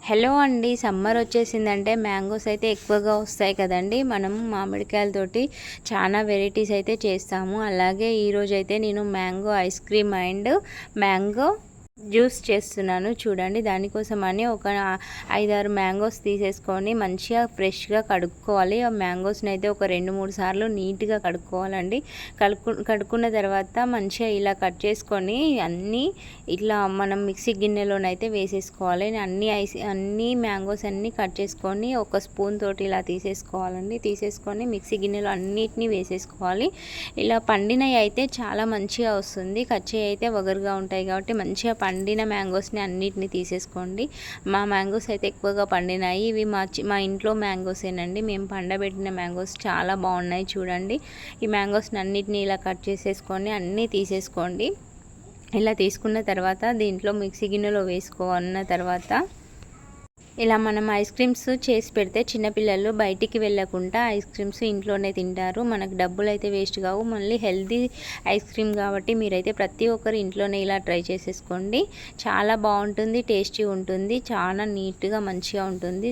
Hello అండి, summer వచ్చేసిందంటే mangoes అయితే ఎక్కువగా వస్తాయి కదండి. మనం మామిడికాయలతోటి చాలా వెరైటీస్ అయితే చేస్తాము. అలాగే ఈరోజు అయితే నేను mango ice cream and mango juice చేస్తున్నాను. చూడండి, దానికోసమని ఒక 5-6 మ్యాంగోస్ తీసేసుకొని మంచిగా ఫ్రెష్గా కడుక్కోవాలి. ఆ మ్యాంగోస్ని అయితే ఒక 2-3 సార్లు నీట్గా కడుక్కోవాలండి. కడుక్కున్న తర్వాత మంచిగా ఇలా కట్ చేసుకొని అన్నీ ఇట్లా మనం మిక్సీ గిన్నెలోనైతే వేసేసుకోవాలి. అన్ని మ్యాంగోస్ అన్నీ కట్ చేసుకొని ఒక స్పూన్ తోటి ఇలా తీసేసుకోవాలండి. తీసేసుకొని మిక్సీ గిన్నెలో అన్నిటినీ వేసేసుకోవాలి. ఇలా పండినవి అయితే చాలా మంచిగా వస్తుంది. కచ్చి అయితే వగరుగా ఉంటాయి కాబట్టి మంచిగా పండిన మ్యాంగోస్ని అన్నిటిని తీసేసుకోండి. మా మ్యాంగోస్ అయితే ఎక్కువగా పండినాయి. ఇవి మా ఇంట్లో మ్యాంగోసేనండి. మేము పండబెట్టిన మ్యాంగోస్ చాలా బాగున్నాయి. చూడండి, ఈ మ్యాంగోస్ని అన్నిటిని ఇలా కట్ చేసేసుకొని అన్నీ తీసేసుకోండి. ఇలా తీసుకున్న తర్వాత దీంట్లో మిక్సీ గిన్నెలో వేసుకున్న తర్వాత ఇలా మనం ఐస్ క్రీమ్స్ చేసి పెడితే చిన్నపిల్లలు బయటికి వెళ్ళకుండా ఐస్ క్రీమ్స్ ఇంట్లోనే తింటారు. మనకు డబ్బులు అయితే వేస్ట్ కావు, మళ్ళీ హెల్తీ ఐస్ క్రీమ్ కాబట్టి మీరైతే ప్రతి ఒక్కరు ఇంట్లోనే ఇలా ట్రై చేసేసుకోండి. చాలా బాగుంటుంది, టేస్టీ ఉంటుంది, చాలా నీట్గా మంచిగా ఉంటుంది.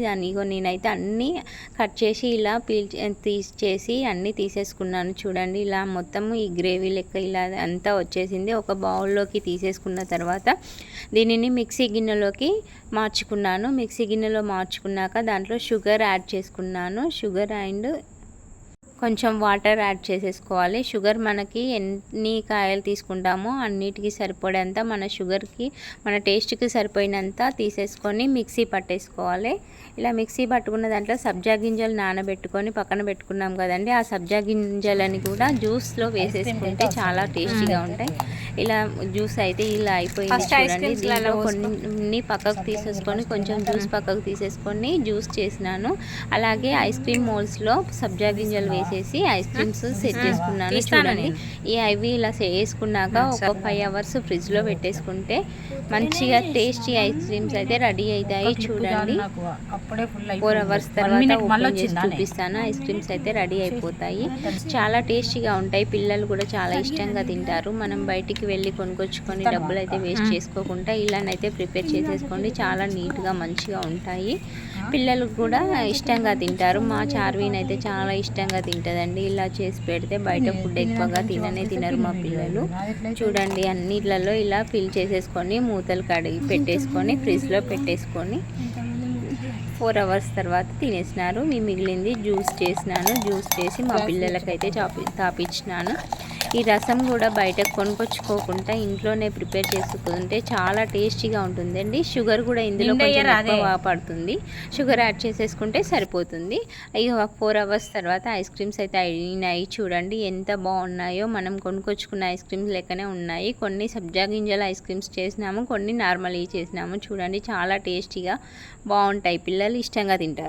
నేనైతే అన్నీ కట్ చేసి ఇలా తీసేసి అన్నీ తీసేసుకున్నాను. చూడండి, ఇలా మొత్తము ఈ గ్రేవీ లెక్క ఇలా అంతా వచ్చేసింది. ఒక బౌల్లోకి తీసేసుకున్న తర్వాత దీనిని మిక్సీ గిన్నెలోకి మార్చుకున్నాను. మిక్సీ గిన్నెలో మార్చుకున్నాక దాంట్లో షుగర్ యాడ్ చేసుకున్నాను. షుగర్ అండ్ కొంచెం వాటర్ యాడ్ చేసేసుకోవాలి. షుగర్ మనకి ఎన్ని కాయలు తీసుకుంటామో అన్నిటికీ సరిపడేంత మన షుగర్కి మన టేస్ట్కి సరిపోయినంత తీసేసుకొని మిక్సీ పట్టేసుకోవాలి. ఇలా మిక్సీ పట్టుకున్న దాంట్లో సబ్జా గింజలు నానబెట్టుకొని పక్కన పెట్టుకున్నాం కదండి, ఆ సబ్జా గింజలని కూడా జ్యూస్లో వేసేసుకుంటే చాలా టేస్టీగా ఉంటాయి. ఇలా జ్యూస్ అయితే ఇలా అయిపోయింది. చూడండి, దీనిలో కొన్ని పక్కకు తీసేసుకొని కొంచెం జ్యూస్ పక్కకు తీసేసుకొని జ్యూస్ చేసినాను. అలాగే ఐస్ క్రీమ్ మోల్స్లో సబ్జా గింజలు వేసేసి ఐస్ క్రీమ్స్ సెట్ చేసుకున్నాను. చూడండి, అవి ఇలా వేసుకున్నాక ఒక 5 అవర్స్ ఫ్రిడ్జ్లో పెట్టేసుకుంటే మంచిగా టేస్టీ ఐస్ క్రీమ్స్ అయితే రెడీ అవుతాయి. చూడండి, 4 అవర్స్ తర్వాత ఓపెన్ చేసి చూపిస్తాను. ఐస్ క్రీమ్స్ అయితే రెడీ అయిపోతాయి. చాలా టేస్టీగా ఉంటాయి. పిల్లలు కూడా చాలా ఇష్టంగా తింటారు. మనం బయటికి వెళ్ళి కొనుక్కొచ్చుకొని డబ్బులు అయితే వేస్ట్ చేసుకోకుండా ఇలానైతే ప్రిపేర్ చేసేసుకోండి. చాలా నీట్గా మంచిగా ఉంటాయి. పిల్లలు కూడా ఇష్టంగా తింటారు. మా చార్వీన్ అయితే చాలా ఇష్టంగా తింటుందండి. ఇలా చేసి పెడితే బయట ఫుడ్ ఎక్కువగా తినరు మా పిల్లలు. చూడండి, అన్నిట్లలో ఇలా ఫిల్ చేసేసుకొని మూతలు కడిగి పెట్టేసుకొని ఫ్రిడ్జ్లో పెట్టేసుకొని 4 అవర్స్ తర్వాత తినేసినారు. మిగిలింది జ్యూస్ చేసినాను. జ్యూస్ చేసి మా పిల్లలకైతే తాపించినాను. ఈ రసం కూడా బయట కొనుక్కొచ్చుకోకుండా ఇంట్లోనే ప్రిపేర్ చేసుకుంటే చాలా టేస్టీగా ఉంటుందండి. షుగర్ కూడా ఇందులో కొంచెం ఎక్కువ పడుతుంది. షుగర్ యాడ్ చేసేసుకుంటే సరిపోతుంది. 4 అవర్స్ తర్వాత ఐస్ క్రీమ్స్ అయితే అయినాయి. చూడండి ఎంత బాగున్నాయో. మనం కొనుక్కొచ్చుకున్న ఐస్ క్రీమ్స్ లెక్కనే ఉన్నాయి. కొన్ని సబ్జా గింజల ఐస్ క్రీమ్స్ చేసినాము, కొన్ని నార్మల్ చేసినాము. చూడండి, చాలా టేస్టీగా బాగుంటాయి. పిల్లలు ఇష్టంగా తింటారు.